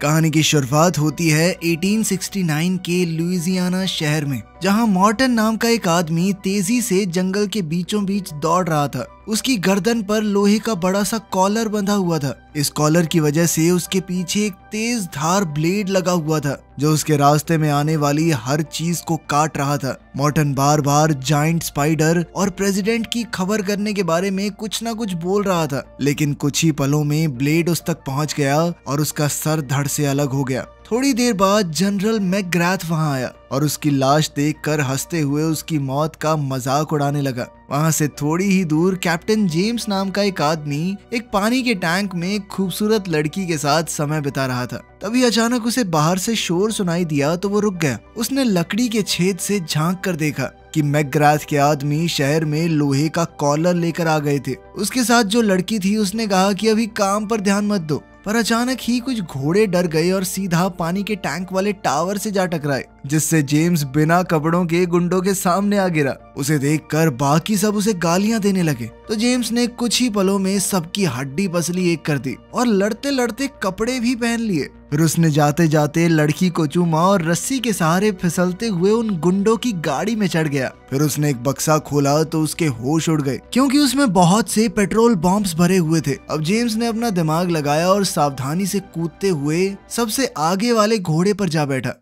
कहानी की शुरुआत होती है 1869 के लुइसियाना शहर में, जहां मॉर्टन नाम का एक आदमी तेजी से जंगल के बीचों बीच दौड़ रहा था। उसकी गर्दन पर लोहे का बड़ा सा कॉलर बंधा हुआ था। इस कॉलर की वजह से उसके पीछे एक तेज धार ब्लेड लगा हुआ था जो उसके रास्ते में आने वाली हर चीज को काट रहा था। मॉर्टन बार बार जाइंट स्पाइडर और प्रेसिडेंट की खबर करने के बारे में कुछ ना कुछ बोल रहा था, लेकिन कुछ ही पलों में ब्लेड उस तक पहुंच गया और उसका सर धड़ से अलग हो गया। थोड़ी देर बाद जनरल मैकग्राथ वहां आया और उसकी लाश देखकर हंसते हुए उसकी मौत का मजाक उड़ाने लगा। वहां से थोड़ी ही दूर कैप्टन जेम्स नाम का एक आदमी एक पानी के टैंक में एक खूबसूरत लड़की के साथ समय बिता रहा था। तभी अचानक उसे बाहर से शोर सुनाई दिया तो वो रुक गया। उसने लकड़ी के छेद से झांक कर देखा कि मैकग्राथ के आदमी शहर में लोहे का कॉलर लेकर आ गए थे। उसके साथ जो लड़की थी उसने कहा कि अभी काम पर ध्यान मत दो, पर अचानक ही कुछ घोड़े डर गए और सीधा पानी के टैंक वाले टावर से जा टकराए, जिससे जेम्स बिना कपड़ों के गुंडों के सामने आ गिरा। उसे देखकर बाकी सब उसे गालियां देने लगे तो जेम्स ने कुछ ही पलों में सबकी हड्डी पसली एक कर दी और लड़ते लड़ते कपड़े भी पहन लिए। फिर उसने जाते जाते लड़की को चूमा और रस्सी के सहारे फिसलते हुए उन गुंडों की गाड़ी में चढ़ गया। फिर उसने एक बक्सा खोला तो उसके होश उड़ गए, क्योंकि उसमें बहुत से पेट्रोल बॉम्ब्स भरे हुए थे। अब जेम्स ने अपना दिमाग लगाया और सावधानी से कूदते हुए सबसे आगे वाले घोड़े पर जा बैठा।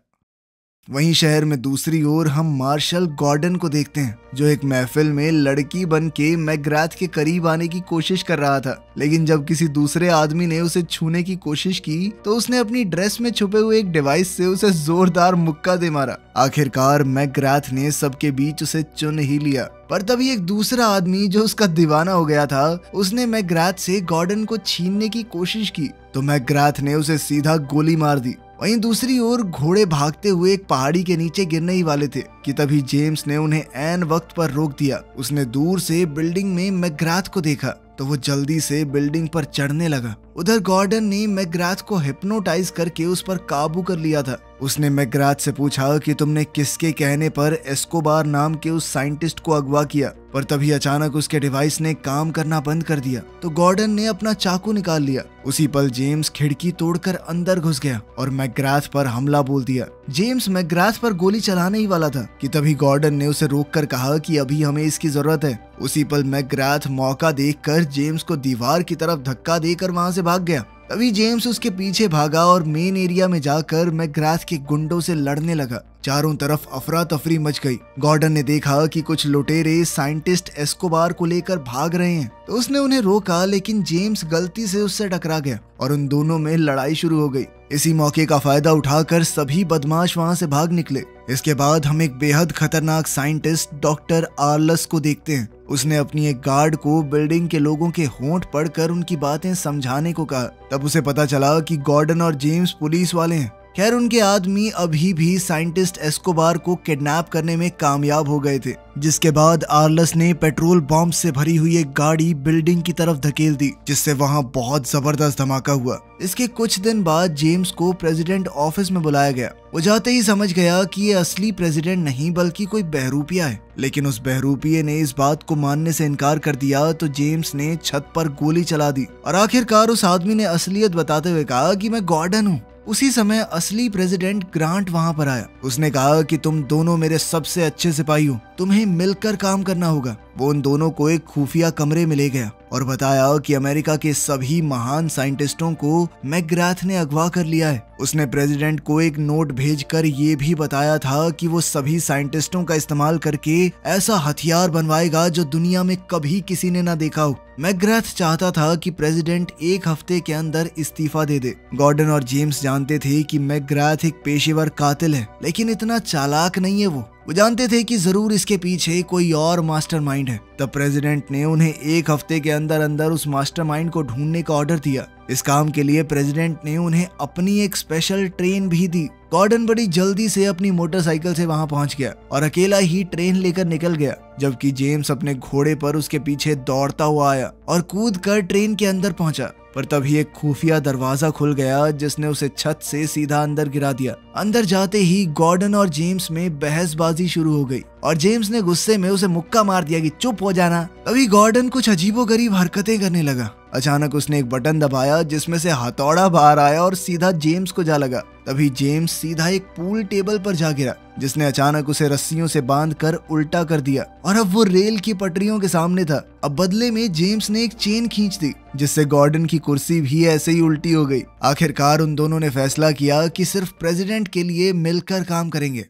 वहीं शहर में दूसरी ओर हम मार्शल गॉर्डन को देखते हैं, जो एक महफिल में लड़की बन के मैकग्राथ के करीब आने की कोशिश कर रहा था। लेकिन जब किसी दूसरे आदमी ने उसे छूने की कोशिश की तो उसने अपनी ड्रेस में छुपे हुए एक डिवाइस से उसे जोरदार मुक्का दे मारा। आखिरकार मैकग्राथ ने सबके बीच उसे चुन ही लिया। पर तभी एक दूसरा आदमी जो उसका दीवाना हो गया था, उसने मैकग्राथ से गॉर्डन को छीनने की कोशिश की तो मैकग्राथ ने उसे सीधा गोली मार दी। वहीं दूसरी ओर घोड़े भागते हुए एक पहाड़ी के नीचे गिरने ही वाले थे कि तभी जेम्स ने उन्हें ऐन वक्त पर रोक दिया। उसने दूर से बिल्डिंग में मैकग्राथ को देखा तो वो जल्दी से बिल्डिंग पर चढ़ने लगा। उधर गॉर्डन ने मैकग्राथ को हिप्नोटाइज करके उस पर काबू कर लिया था। उसने मैकग्राथ से पूछा कि तुमने किसके कहने पर एस्कोबार नाम के उस साइंटिस्ट को अगवा किया, पर तभी अचानक उसके डिवाइस ने काम करना बंद कर दिया तो गॉर्डन ने अपना चाकू निकाल लिया। उसी पल जेम्स खिड़की तोड़कर अंदर घुस गया और मैकग्राथ पर हमला बोल दिया। जेम्स मैकग्राथ पर गोली चलाने ही वाला था कि तभी गॉर्डन ने उसे रोककर कहा कि अभी हमें इसकी जरूरत है। उसी पल मैकग्राथ मौका देखकर जेम्स को दीवार की तरफ धक्का देकर वहां से भाग गया। तभी जेम्स उसके पीछे भागा और मेन एरिया में जाकर मैकग्राथ के गुंडों से लड़ने लगा। चारों तरफ अफरा तफरी मच गई। गॉर्डन ने देखा कि कुछ लुटेरे साइंटिस्ट एस्कोबार को लेकर भाग रहे हैं तो उसने उन्हें रोका, लेकिन जेम्स गलती से उससे टकरा गया और उन दोनों में लड़ाई शुरू हो गई। इसी मौके का फायदा उठाकर सभी बदमाश वहां से भाग निकले। इसके बाद हम एक बेहद खतरनाक साइंटिस्ट डॉक्टर आर्लस को देखते हैं। उसने अपनी एक गार्ड को बिल्डिंग के लोगों के होंठ पढ़कर उनकी बातें समझाने को कहा। तब उसे पता चला कि गॉर्डन और जेम्स पुलिस वाले हैं। खैर, उनके आदमी अभी भी साइंटिस्ट एस्कोबार को किडनैप करने में कामयाब हो गए थे, जिसके बाद आर्लस ने पेट्रोल बॉम्ब से भरी हुई एक गाड़ी बिल्डिंग की तरफ धकेल दी, जिससे वहां बहुत जबरदस्त धमाका हुआ। इसके कुछ दिन बाद जेम्स को प्रेसिडेंट ऑफिस में बुलाया गया। वो जाते ही समझ गया कि ये असली प्रेसिडेंट नहीं बल्कि कोई बहरूपिया है, लेकिन उस बहरूपिये ने इस बात को मानने से इनकार कर दिया तो जेम्स ने छत पर गोली चला दी और आखिरकार उस आदमी ने असलियत बताते हुए कहा कि मैं गॉर्डन हूँ। उसी समय असली प्रेसिडेंट ग्रांट वहां पर आया। उसने कहा कि तुम दोनों मेरे सबसे अच्छे सिपाही हो, तुम्हें मिलकर काम करना होगा। वो उन दोनों को एक खुफिया कमरे में ले गया और बताया कि अमेरिका के सभी महान साइंटिस्टों को मैकग्राथ ने अगवा कर लिया है। उसने प्रेसिडेंट को एक नोट भेजकर ये भी बताया था कि वो सभी साइंटिस्टों का इस्तेमाल करके ऐसा हथियार बनवाएगा जो दुनिया में कभी किसी ने ना देखा हो। मैकग्राथ चाहता था कि प्रेसिडेंट एक हफ्ते के अंदर इस्तीफा दे दे। गॉर्डन और जेम्स जानते थे कि मैकग्राथ एक पेशेवर कातिल है, लेकिन इतना चालाक नहीं है। वो जानते थे कि जरूर इसके पीछे कोई और मास्टरमाइंड है। तब प्रेसिडेंट ने उन्हें एक हफ्ते के अंदर अंदर उस मास्टरमाइंड को ढूंढने का ऑर्डर दिया। इस काम के लिए प्रेसिडेंट ने उन्हें अपनी एक स्पेशल ट्रेन भी दी। गॉर्डन बड़ी जल्दी से अपनी मोटरसाइकिल से वहां पहुंच गया और अकेला ही ट्रेन लेकर निकल गया, जबकि जेम्स अपने घोड़े पर उसके पीछे दौड़ता हुआ आया और कूद कर ट्रेन के अंदर पहुंचा। पर तभी एक खुफिया दरवाजा खुल गया जिसने उसे छत से सीधा अंदर गिरा दिया। अंदर जाते ही गॉर्डन और जेम्स में बहसबाजी शुरू हो गई और जेम्स ने गुस्से में उसे मुक्का मार दिया कि चुप हो जाना। तभी गॉर्डन कुछ अजीबोगरीब हरकतें करने लगा अचानक उसने एक बटन दबाया जिसमें से हथौड़ा बाहर आया और सीधा जेम्स को जा लगा। तभी जेम्स सीधा एक पूल टेबल पर जा गिरा, जिसने अचानक उसे रस्सियों से बांधकर उल्टा कर दिया और अब वो रेल की पटरियों के सामने था। अब बदले में जेम्स ने एक चेन खींच दी, जिससे गॉर्डन की कुर्सी भी ऐसे ही उल्टी हो गई। आखिरकार उन दोनों ने फैसला किया कि सिर्फ प्रेसिडेंट के लिए मिलकर काम करेंगे।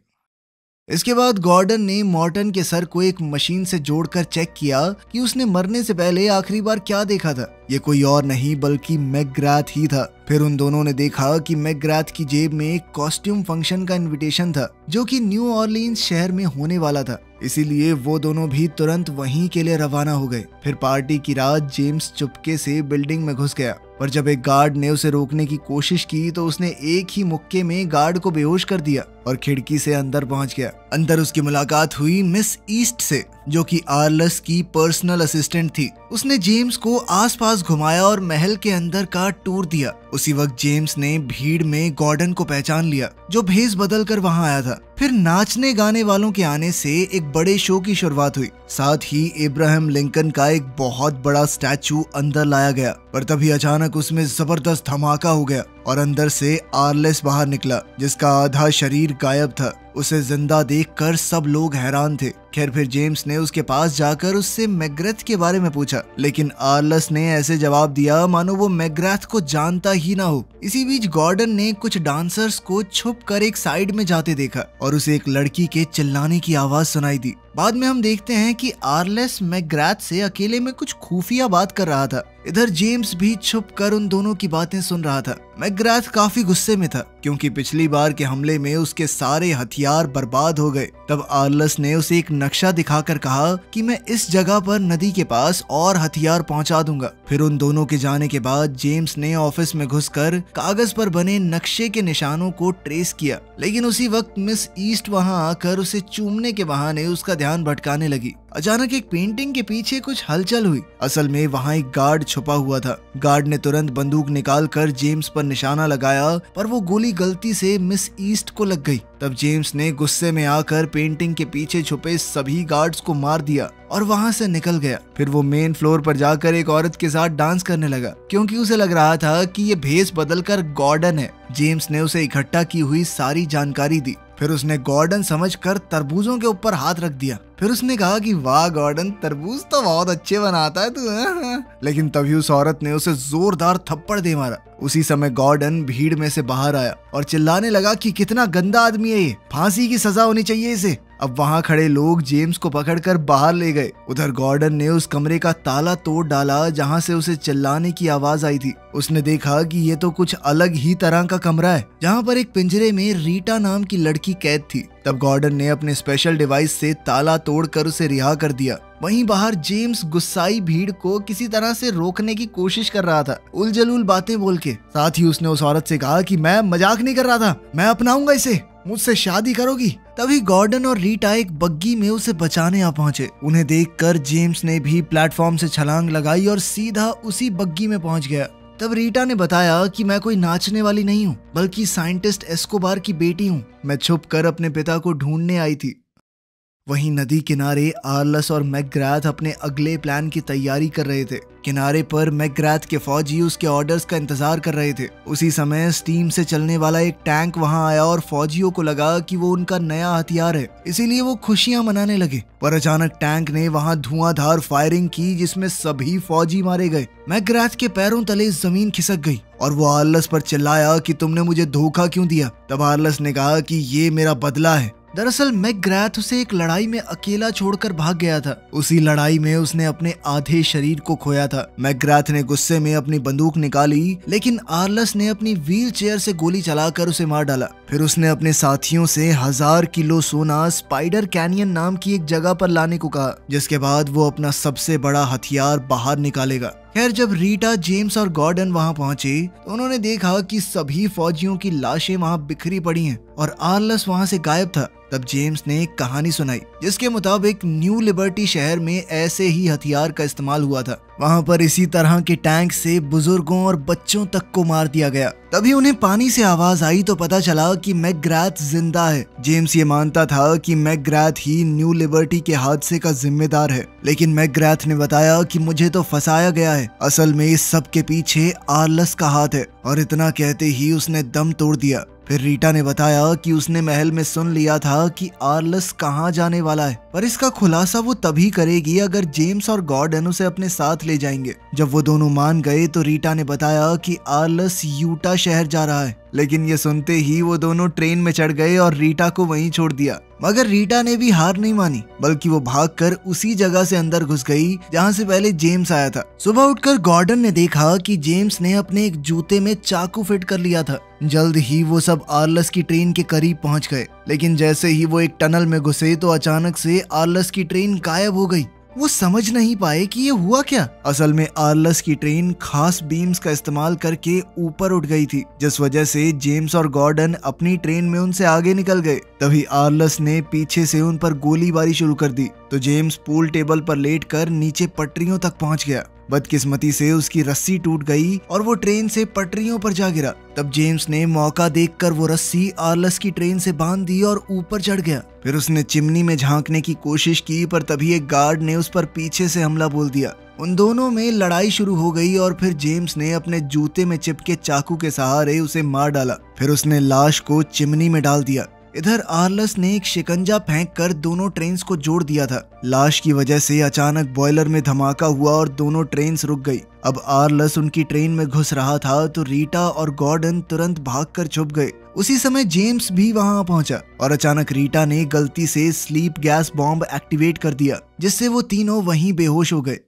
इसके बाद गॉर्डन ने मॉर्टन के सर को एक मशीन से जोड़कर चेक किया कि उसने मरने से पहले आखिरी बार क्या देखा था। ये कोई और नहीं बल्कि मैकग्राथ ही था। फिर उन दोनों ने देखा कि मैकग्राथ की जेब में एक कॉस्ट्यूम फंक्शन का इनविटेशन था, जो कि न्यू ऑरलीन्स शहर में होने वाला था। इसीलिए वो दोनों भी तुरंत वहीं के लिए रवाना हो गए। फिर पार्टी की रात जेम्स चुपके से बिल्डिंग में घुस गया, पर जब एक गार्ड ने उसे रोकने की कोशिश की तो उसने एक ही मुक्के में गार्ड को बेहोश कर दिया और खिड़की से अंदर पहुंच गया। अंदर उसकी मुलाकात हुई मिस ईस्ट से, जो कि आर्लस की पर्सनल असिस्टेंट थी। उसने जेम्स को आसपास घुमाया और महल के अंदर का टूर दिया। उसी वक्त जेम्स ने भीड़ में गॉर्डन को पहचान लिया, जो भेष बदल कर वहां आया था। फिर नाचने गाने वालों के आने से एक बड़े शो की शुरुआत हुई। साथ ही इब्राहिम लिंकन का एक बहुत बड़ा स्टैचू अंदर लाया गया, पर तभी अचानक उसमें जबरदस्त धमाका हो गया और अंदर से आर्लेस बाहर निकला, जिसका आधा शरीर गायब था। उसे जिंदा देखकर सब लोग हैरान थे। खैर फिर जेम्स ने उसके पास जाकर उससे मैकग्राथ के बारे में पूछा, लेकिन आर्लस ने ऐसे जवाब दिया मानो वो मैकग्राथ को जानता ही ना हो। इसी बीच गॉर्डन ने कुछ डांसर्स को छुप कर एक साइड में जाते देखा और उसे एक लड़की के चिल्लाने की आवाज सुनाई दी। बाद में हम देखते हैं कि आर्लेस मैकग्राथ से अकेले में कुछ खुफिया बात कर रहा था। इधर जेम्स भी छुप कर उन दोनों की बातें सुन रहा था। मैकग्राथ काफी गुस्से में था, क्योंकि पिछली बार के हमले में उसके सारे हथियार बर्बाद हो गए। तब आर्लस ने उसे एक नक्शा दिखाकर कहा कि मैं इस जगह पर नदी के पास और हथियार पहुंचा दूंगा। फिर उन दोनों के जाने के बाद जेम्स ने ऑफिस में घुसकर कागज पर बने नक्शे के निशानों को ट्रेस किया, लेकिन उसी वक्त मिस ईस्ट वहां आकर उसे चूमने के बहाने उसका ध्यान भटकाने लगी। अचानक एक पेंटिंग के पीछे कुछ हलचल हुई। असल में वहां एक गार्ड छुपा हुआ था। गार्ड ने तुरंत बंदूक निकालकर जेम्स पर निशाना लगाया, पर वो गोली गलती से मिस ईस्ट को लग गई। तब जेम्स ने गुस्से में आकर पेंटिंग के पीछे छुपे सभी गार्ड्स को मार दिया और वहां से निकल गया। फिर वो मेन फ्लोर पर जाकर एक औरत के साथ डांस करने लगा, क्योंकि उसे लग रहा था कि ये भेष बदलकर गॉर्डन है। जेम्स ने उसे इकट्ठा की हुई सारी जानकारी दी। फिर उसने गॉर्डन समझकर तरबूजों के ऊपर हाथ रख दिया। फिर उसने कहा कि वाह गॉर्डन, तरबूज तो बहुत अच्छे बनाता है तू। लेकिन तभी उस औरत ने उसे जोरदार थप्पड़ दे मारा। उसी समय गॉर्डन भीड़ में से बाहर आया और चिल्लाने लगा कि कितना गंदा आदमी है ये, फांसी की सजा होनी चाहिए इसे। अब वहां खड़े लोग जेम्स को पकड़कर बाहर ले गए। उधर गॉर्डन ने उस कमरे का ताला तोड़ डाला जहां से उसे चिल्लाने की आवाज आई थी। उसने देखा कि ये तो कुछ अलग ही तरह का कमरा है, जहां पर एक पिंजरे में रीटा नाम की लड़की कैद थी। तब गॉर्डन ने अपने स्पेशल डिवाइस से ताला तोड़कर उसे रिहा कर दिया। वहीं बाहर जेम्स गुस्साई भीड़ को किसी तरह से रोकने की कोशिश कर रहा था, उलझुल बातें बोल के। साथ ही उसने उस औरत से कहा कि मैं मजाक नहीं कर रहा था, मैं अपनाऊंगा इसे, मुझसे शादी करोगी। तभी गॉर्डन और रीटा एक बग्गी में उसे बचाने आ पहुंचे। उन्हें देखकर जेम्स ने भी प्लेटफॉर्म से छलांग लगाई और सीधा उसी बग्गी में पहुंच गया। तब रीटा ने बताया कि मैं कोई नाचने वाली नहीं हूँ, बल्कि साइंटिस्ट एस्कोबार की बेटी हूँ। मैं छुपकर अपने पिता को ढूंढने आई थी। वहीं नदी किनारे आर्लस और मैकग्राथ अपने अगले प्लान की तैयारी कर रहे थे। किनारे पर मैकग्राथ के फौजी उसके ऑर्डर्स का इंतजार कर रहे थे। उसी समय स्टीम से चलने वाला एक टैंक वहां आया और फौजियों को लगा कि वो उनका नया हथियार है, इसीलिए वो खुशियां मनाने लगे। पर अचानक टैंक ने वहां धुआंधार फायरिंग की, जिसमें सभी फौजी मारे गए। मैकग्राथ के पैरों तले जमीन खिसक गई और वो आर्लस पर चिल्लाया कि तुमने मुझे धोखा क्यों दिया। तब आर्लस ने कहा कि ये मेरा बदला है। दरअसल मैकग्राथ उसे एक लड़ाई में अकेला छोड़कर भाग गया था। उसी लड़ाई में उसने अपने आधे शरीर को खोया था। मैकग्राथ ने गुस्से में अपनी बंदूक निकाली, लेकिन आर्लस ने अपनी व्हील चेयर से गोली चलाकर उसे मार डाला। फिर उसने अपने साथियों से 1000 किलो सोना स्पाइडर कैनियन नाम की एक जगह पर लाने को कहा, जिसके बाद वो अपना सबसे बड़ा हथियार बाहर निकालेगा। खैर जब रीटा, जेम्स और गॉर्डन वहां पहुंचे तो उन्होंने देखा कि सभी फौजियों की लाशें वहां बिखरी पड़ी हैं और आर्लस वहां से गायब था। तब जेम्स ने एक कहानी सुनाई, जिसके मुताबिक न्यू लिबर्टी शहर में ऐसे ही हथियार का इस्तेमाल हुआ था। वहाँ पर इसी तरह के टैंक से बुजुर्गों और बच्चों तक को मार दिया गया। तभी उन्हें पानी से आवाज आई तो पता चला कि मैकग्राथ जिंदा है। जेम्स ये मानता था कि मैकग्राथ ही न्यू लिबर्टी के हादसे का जिम्मेदार है, लेकिन मैकग्राथ ने बताया कि मुझे तो फंसाया गया है, असल में इस सब के पीछे आर्लस का हाथ है। और इतना कहते ही उसने दम तोड़ दिया। फिर रीटा ने बताया कि उसने महल में सुन लिया था कि आर्लस कहाँ जाने वाला है, पर इसका खुलासा वो तभी करेगी अगर जेम्स और गॉर्डन उसे अपने साथ ले जाएंगे। जब वो दोनों मान गए तो रीटा ने बताया कि आर्लस यूटा शहर जा रहा है, लेकिन ये सुनते ही वो दोनों ट्रेन में चढ़ गए और रीटा को वहीं छोड़ दिया। मगर रीटा ने भी हार नहीं मानी, बल्कि वो भागकर उसी जगह से अंदर घुस गई जहाँ से पहले जेम्स आया था। सुबह उठकर गॉर्डन ने देखा कि जेम्स ने अपने एक जूते में चाकू फिट कर लिया था। जल्द ही वो सब आर्लस की ट्रेन के करीब पहुंच गए, लेकिन जैसे ही वो एक टनल में घुसे तो अचानक से आर्लस की ट्रेन गायब हो गई। वो समझ नहीं पाए कि ये हुआ क्या। असल में आर्लस की ट्रेन खास बीम्स का इस्तेमाल करके ऊपर उठ गई थी, जिस वजह से जेम्स और गॉर्डन अपनी ट्रेन में उनसे आगे निकल गए। तभी आर्लस ने पीछे से उन पर गोलीबारी शुरू कर दी तो जेम्स पूल टेबल पर लेटकर नीचे पटरियों तक पहुंच गया। बदकिस्मती से उसकी रस्सी टूट गई और वो ट्रेन से पटरियों पर जा गिरा। तब जेम्स ने मौका देखकर वो रस्सी आर्लस की ट्रेन से बांध दी और ऊपर चढ़ गया। फिर उसने चिमनी में झांकने की कोशिश की, पर तभी एक गार्ड ने उस पर पीछे से हमला बोल दिया। उन दोनों में लड़ाई शुरू हो गई और फिर जेम्स ने अपने जूते में चिपके चाकू के सहारे उसे मार डाला। फिर उसने लाश को चिमनी में डाल दिया। इधर आर्लस ने एक शिकंजा फेंककर दोनों ट्रेन्स को जोड़ दिया था। लाश की वजह से अचानक बॉयलर में धमाका हुआ और दोनों ट्रेन्स रुक गई। अब आर्लस उनकी ट्रेन में घुस रहा था तो रीटा और गॉर्डन तुरंत भागकर छुप गए। उसी समय जेम्स भी वहां पहुंचा और अचानक रीटा ने गलती से स्लीप गैस बॉम्ब एक्टिवेट कर दिया, जिससे वो तीनों वहीं बेहोश हो गए।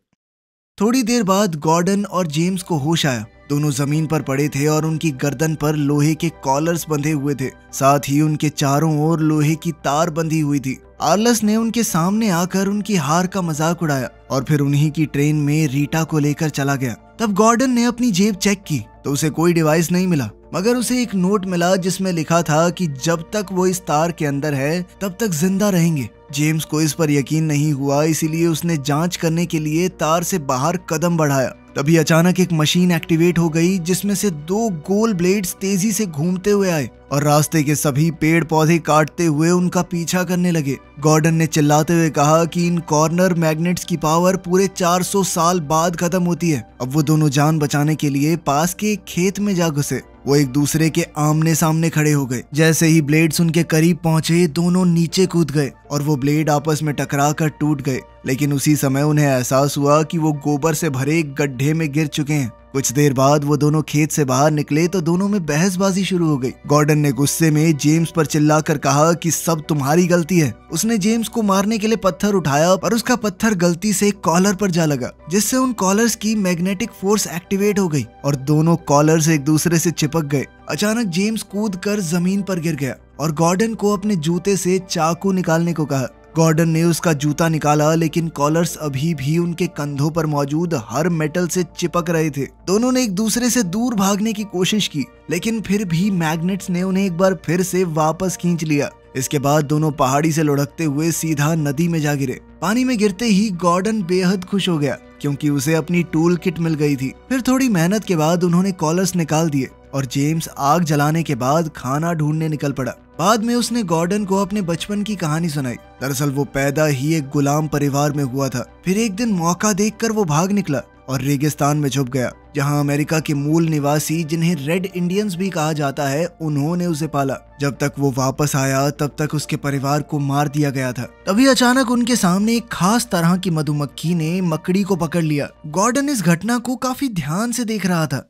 थोड़ी देर बाद गॉर्डन और जेम्स को होश आया। दोनों जमीन पर पड़े थे और उनकी गर्दन पर लोहे के कॉलर्स बंधे हुए थे, साथ ही उनके चारों ओर लोहे की तार बंधी हुई थी। आर्लस ने उनके सामने आकर उनकी हार का मजाक उड़ाया और फिर उन्हीं की ट्रेन में रीटा को लेकर चला गया। तब गॉर्डन ने अपनी जेब चेक की तो उसे कोई डिवाइस नहीं मिला, मगर उसे एक नोट मिला जिसमें लिखा था कि जब तक वो इस तार के अंदर है तब तक जिंदा रहेंगे। जेम्स को इस पर यकीन नहीं हुआ, इसीलिए उसने जांच करने के लिए तार से बाहर कदम बढ़ाया। तभी अचानक एक मशीन एक्टिवेट हो गई जिसमें से 2 गोल ब्लेड्स तेजी से घूमते हुए आए और रास्ते के सभी पेड़ पौधे काटते हुए उनका पीछा करने लगे। गॉर्डन ने चिल्लाते हुए कहा कि इन कॉर्नर मैग्नेट्स की पावर पूरे 400 साल बाद खत्म होती है। अब वो दोनों जान बचाने के लिए पास के एक खेत में जा घुसे। वो एक दूसरे के आमने सामने खड़े हो गए। जैसे ही ब्लेड्स उनके करीब पहुंचे दोनों नीचे कूद गए और वो ब्लेड आपस में टकराकर टूट गए। लेकिन उसी समय उन्हें एहसास हुआ कि वो गोबर से भरे एक गड्ढे में गिर चुके हैं। कुछ देर बाद वो दोनों खेत से बाहर निकले तो दोनों में बहसबाजी शुरू हो गई। गॉर्डन ने गुस्से में जेम्स पर चिल्लाकर कहा कि सब तुम्हारी गलती है। उसने जेम्स को मारने के लिए पत्थर उठाया पर उसका पत्थर गलती से कॉलर पर जा लगा, जिससे उन कॉलर्स की मैग्नेटिक फोर्स एक्टिवेट हो गई और दोनों कॉलर्स एक दूसरे से चिपक गए। अचानक जेम्स कूदकर जमीन पर गिर गया और गॉर्डन को अपने जूते से चाकू निकालने को कहा। गॉर्डन ने उसका जूता निकाला, लेकिन कॉलर्स अभी भी उनके कंधों पर मौजूद हर मेटल से चिपक रहे थे। दोनों ने एक दूसरे से दूर भागने की कोशिश की, लेकिन फिर भी मैग्नेट्स ने उन्हें एक बार फिर से वापस खींच लिया। इसके बाद दोनों पहाड़ी से लुढ़कते हुए सीधा नदी में जा गिरे। पानी में गिरते ही गॉर्डन बेहद खुश हो गया क्योंकि उसे अपनी टूल किट मिल गई थी। फिर थोड़ी मेहनत के बाद उन्होंने कॉलर्स निकाल दिए और जेम्स आग जलाने के बाद खाना ढूंढने निकल पड़ा। बाद में उसने गॉर्डन को अपने बचपन की कहानी सुनाई। दरअसल वो पैदा ही एक गुलाम परिवार में हुआ था। फिर एक दिन मौका देखकर वो भाग निकला और रेगिस्तान में छुप गया, जहां अमेरिका के मूल निवासी, जिन्हें रेड इंडियंस भी कहा जाता है, उन्होंने उसे पाला। जब तक वो वापस आया तब तक उसके परिवार को मार दिया गया था। तभी अचानक उनके सामने एक खास तरह की मधुमक्खी ने मकड़ी को पकड़ लिया। गॉर्डन इस घटना को काफी ध्यान से देख रहा था।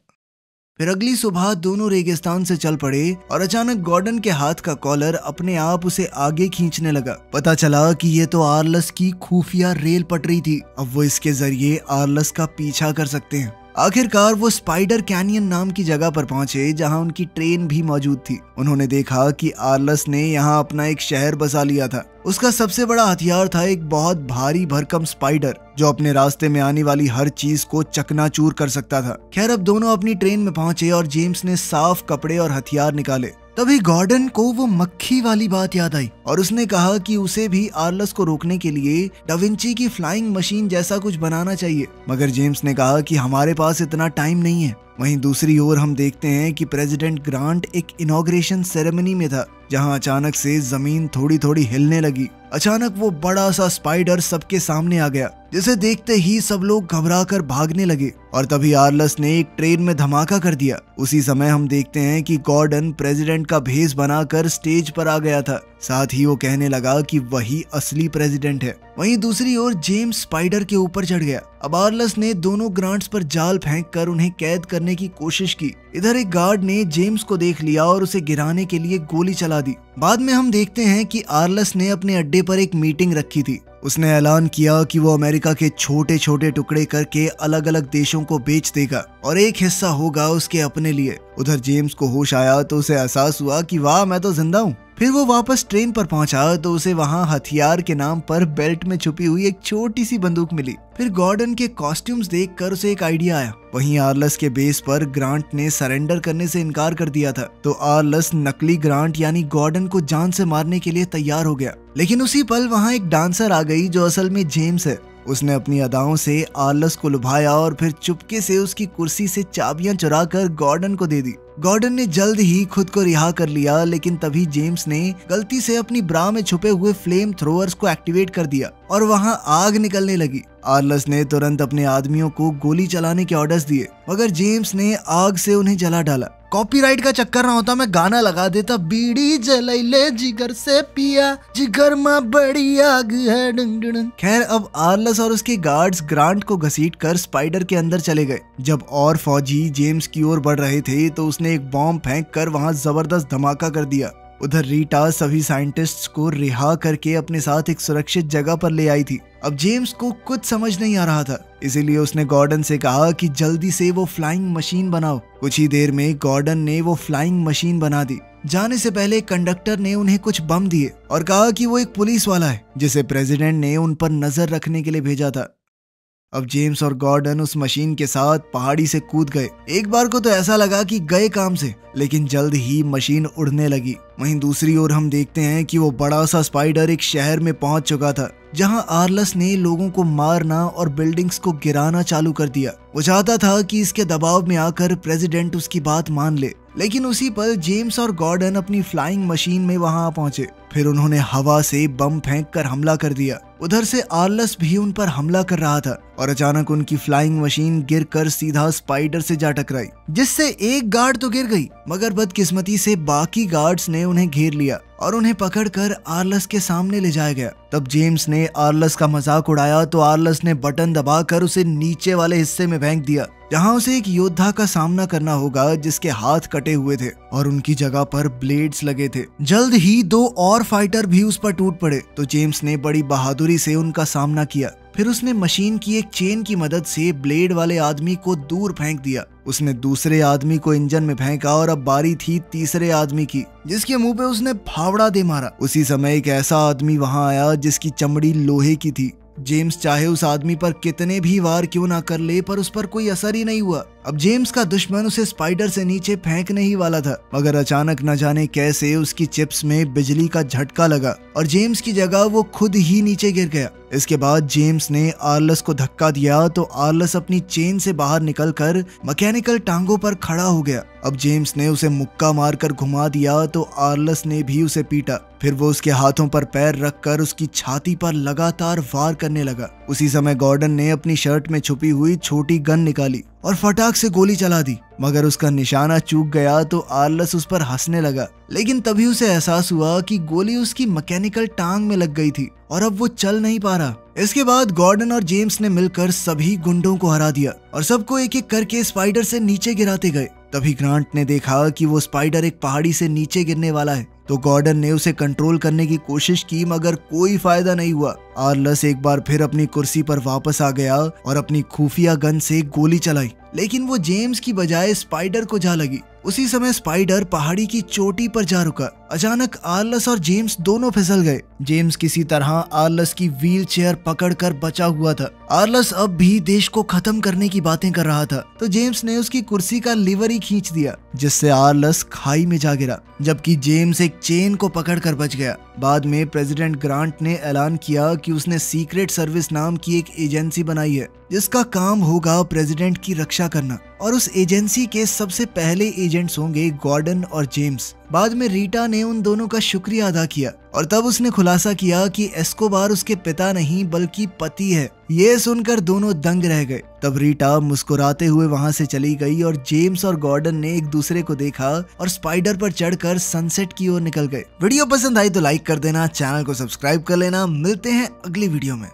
फिर अगली सुबह दोनों रेगिस्तान से चल पड़े और अचानक गॉर्डन के हाथ का कॉलर अपने आप उसे आगे खींचने लगा। पता चला कि ये तो आर्लस की खुफिया रेल पटरी थी। अब वो इसके जरिए आर्लस का पीछा कर सकते हैं। आखिरकार वो स्पाइडर कैनियन नाम की जगह पर पहुंचे जहां उनकी ट्रेन भी मौजूद थी। उन्होंने देखा कि आर्लस ने यहां अपना एक शहर बसा लिया था। उसका सबसे बड़ा हथियार था एक बहुत भारी भरकम स्पाइडर, जो अपने रास्ते में आने वाली हर चीज को चकनाचूर कर सकता था। खैर अब दोनों अपनी ट्रेन में पहुंचे और जेम्स ने साफ कपड़े और हथियार निकाले। तभी गॉर्डन को वो मक्खी वाली बात याद आई और उसने कहा कि उसे भी आर्लस को रोकने के लिए डाविंची की फ्लाइंग मशीन जैसा कुछ बनाना चाहिए, मगर जेम्स ने कहा कि हमारे पास इतना टाइम नहीं है। वहीं दूसरी ओर हम देखते हैं कि प्रेसिडेंट ग्रांट एक इनॉग्रेशन सेरेमनी में था, जहां अचानक से जमीन थोड़ी थोड़ी हिलने लगी। अचानक वो बड़ा सा स्पाइडर सबके सामने आ गया, जिसे देखते ही सब लोग घबरा कर भागने लगे और तभी आर्लस ने एक ट्रेन में धमाका कर दिया। उसी समय हम देखते हैं कि गॉर्डन प्रेसिडेंट का भेष बनाकर स्टेज पर आ गया था, साथ ही वो कहने लगा कि वही असली प्रेसिडेंट है। वहीं दूसरी ओर जेम्स स्पाइडर के ऊपर चढ़ गया। अब आर्लस ने दोनों ग्रांट्स पर जाल फेंक कर उन्हें कैद करने की कोशिश की। इधर एक गार्ड ने जेम्स को देख लिया और उसे गिराने के लिए गोली चला दी। बाद में हम देखते हैं कि आर्लस ने अपने अड्डे पर एक मीटिंग रखी थी। उसने ऐलान किया कि वो अमेरिका के छोटे छोटे टुकड़े करके अलग अलग देशों को बेच देगा और एक हिस्सा होगा उसके अपने लिए। उधर जेम्स को होश आया तो उसे एहसास हुआ कि वाह, मैं तो जिंदा हूँ। फिर वो वापस ट्रेन पर पहुंचा तो उसे वहां हथियार के नाम पर बेल्ट में छुपी हुई एक छोटी सी बंदूक मिली। फिर गॉर्डन के कॉस्ट्यूम्स देखकर उसे एक आइडिया आया। वहीं आर्लस के बेस पर ग्रांट ने सरेंडर करने से इनकार कर दिया था, तो आर्लस नकली ग्रांट यानी गॉर्डन को जान से मारने के लिए तैयार हो गया। लेकिन उसी पल वहां एक डांसर आ गई जो असल में जेम्स है। उसने अपनी अदाओं से आर्लस को लुभाया और फिर चुपके से उसकी कुर्सी से चाबियां चुरा कर गॉर्डन को दे दी। गॉर्डन ने जल्द ही खुद को रिहा कर लिया, लेकिन तभी जेम्स ने गलती से अपनी ब्रा में छुपे हुए फ्लेम थ्रोअर्स को एक्टिवेट कर दिया और वहां आग निकलने लगी। आर्लस ने तुरंत अपने आदमियों को गोली चलाने के ऑर्डर्स दिए, मगर जेम्स ने आग से उन्हें जला डाला। कॉपीराइट का चक्कर ना होता मैं गाना लगा देता, बीड़ी जलैले जिगर से पिया, जिगर में बड़ी आग है डंग डंग। खैर, अब आर्लस और उसके गार्ड्स ग्रांट को घसीटकर स्पाइडर के अंदर चले गए। जब और फौजी जेम्स की ओर बढ़ रहे थे तो उसने एक बॉम्ब फेंक कर वहां जबरदस्त धमाका कर दिया। उधर रीटा सभी साइंटिस्ट्स को रिहा करके अपने साथ एक सुरक्षित जगह पर ले आई थी। अब जेम्स को कुछ समझ नहीं आ रहा था, इसीलिए उसने गॉर्डन से कहा कि जल्दी से वो फ्लाइंग मशीन बनाओ। कुछ ही देर में गॉर्डन ने वो फ्लाइंग मशीन बना दी। जाने से पहले कंडक्टर ने उन्हें कुछ बम दिए और कहा कि वो एक पुलिस वाला है जिसे प्रेसिडेंट ने उन पर नजर रखने के लिए भेजा था। अब जेम्स और गॉर्डन उस मशीन के साथ पहाड़ी से कूद गए। एक बार को तो ऐसा लगा कि गए काम से, लेकिन जल्द ही मशीन उड़ने लगी। वहीं दूसरी ओर हम देखते हैं कि वो बड़ा सा स्पाइडर एक शहर में पहुंच चुका था, जहां आर्लस ने लोगों को मारना और बिल्डिंग्स को गिराना चालू कर दिया। वो चाहता था कि इसके दबाव में आकर प्रेसिडेंट उसकी बात मान ले, लेकिन उसी पल जेम्स और गॉर्डन अपनी फ्लाइंग मशीन में वहां पहुंचे। फिर उन्होंने हवा से बम फेंक कर हमला कर दिया। उधर से आर्लस भी उन पर हमला कर रहा था और अचानक उनकी फ्लाइंग मशीन गिरकर सीधा स्पाइडर से जा टकराई, जिससे एक गार्ड तो गिर गई, मगर बदकिस्मती से बाकी गार्ड्स ने उन्हें घेर लिया और उन्हें पकड़कर आर्लस के सामने ले जाया गया। तब जेम्स ने आर्लस का मजाक उड़ाया तो आर्लस ने बटन दबाकर उसे नीचे वाले हिस्से में फेंक दिया, जहां उसे एक योद्धा का सामना करना होगा जिसके हाथ कटे हुए थे और उनकी जगह पर ब्लेड्स लगे थे। जल्द ही 2 और फाइटर भी उस पर टूट पड़े, तो जेम्स ने बड़ी बहादुरी से उनका सामना किया। फिर उसने मशीन की एक चेन की मदद से ब्लेड वाले आदमी को दूर फेंक दिया। उसने दूसरे आदमी को इंजन में फेंका और अब बारी थी तीसरे आदमी की, जिसके मुंह पे उसने फावड़ा दे मारा। उसी समय एक ऐसा आदमी वहां आया जिसकी चमड़ी लोहे की थी। जेम्स चाहे उस आदमी पर कितने भी वार क्यों ना कर ले, पर उस पर कोई असर ही नहीं हुआ। अब जेम्स का दुश्मन उसे स्पाइडर से नीचे फेंकने ही वाला था, मगर अचानक न जाने कैसे उसकी चिप्स में बिजली का झटका लगा और जेम्स की जगह वो खुद ही नीचे गिर गया। इसके बाद जेम्स ने आर्लस को धक्का दिया तो आर्लस अपनी चेन से बाहर निकलकर मैकेनिकल टांगों पर खड़ा हो गया। अब जेम्स ने उसे मुक्का मारकर घुमा दिया तो आर्लस ने भी उसे पीटा। फिर वो उसके हाथों पर पैर रखकर उसकी छाती पर लगातार वार करने लगा। उसी समय गॉर्डन ने अपनी शर्ट में छुपी हुई छोटी गन निकाली और फटाक से गोली चला दी, मगर उसका निशाना चूक गया तो आर्लस उस पर हंसने लगा। लेकिन तभी उसे एहसास हुआ कि गोली उसकी मैकेनिकल टांग में लग गई थी और अब वो चल नहीं पा रहा। इसके बाद गॉर्डन और जेम्स ने मिलकर सभी गुंडों को हरा दिया और सबको एक एक करके स्पाइडर से नीचे गिराते गए। तभी ग्रांट ने देखा कि वो स्पाइडर एक पहाड़ी से नीचे गिरने वाला है, तो गॉर्डन ने उसे कंट्रोल करने की कोशिश की, मगर कोई फायदा नहीं हुआ। आर्लस एक बार फिर अपनी कुर्सी पर वापस आ गया और अपनी खुफिया गन से गोली चलाई, लेकिन वो जेम्स की बजाय स्पाइडर को जा लगी। उसी समय स्पाइडर पहाड़ी की चोटी पर जा रुका अचानक आर्लस और जेम्स दोनों फिसल गए। जेम्स किसी तरह आर्लस की व्हील चेयर पकड़कर बचा हुआ था। आर्लस अब भी देश को खत्म करने की बातें कर रहा था, तो जेम्स ने उसकी कुर्सी का लीवर ही खींच दिया, जिससे आर्लस खाई में जा गिरा, जबकि जेम्स एक चेन को पकड़कर बच गया। बाद में प्रेसिडेंट ग्रांट ने ऐलान किया कि उसने सीक्रेट सर्विस नाम की एक एजेंसी बनाई है, जिसका काम होगा प्रेसिडेंट की रक्षा करना, और उस एजेंसी के सबसे पहले एजेंट्स होंगे गॉर्डन और जेम्स। बाद में रीटा ने उन दोनों का शुक्रिया अदा किया और तब उसने खुलासा किया कि एस्कोबार उसके पिता नहीं बल्कि पति है। ये सुनकर दोनों दंग रह गए। तब रीटा मुस्कुराते हुए वहां से चली गई और जेम्स और गॉर्डन ने एक दूसरे को देखा और स्पाइडर पर चढ़कर सनसेट की ओर निकल गए। वीडियो पसंद आई तो लाइक कर देना, चैनल को सब्सक्राइब कर लेना। मिलते हैं अगली वीडियो में।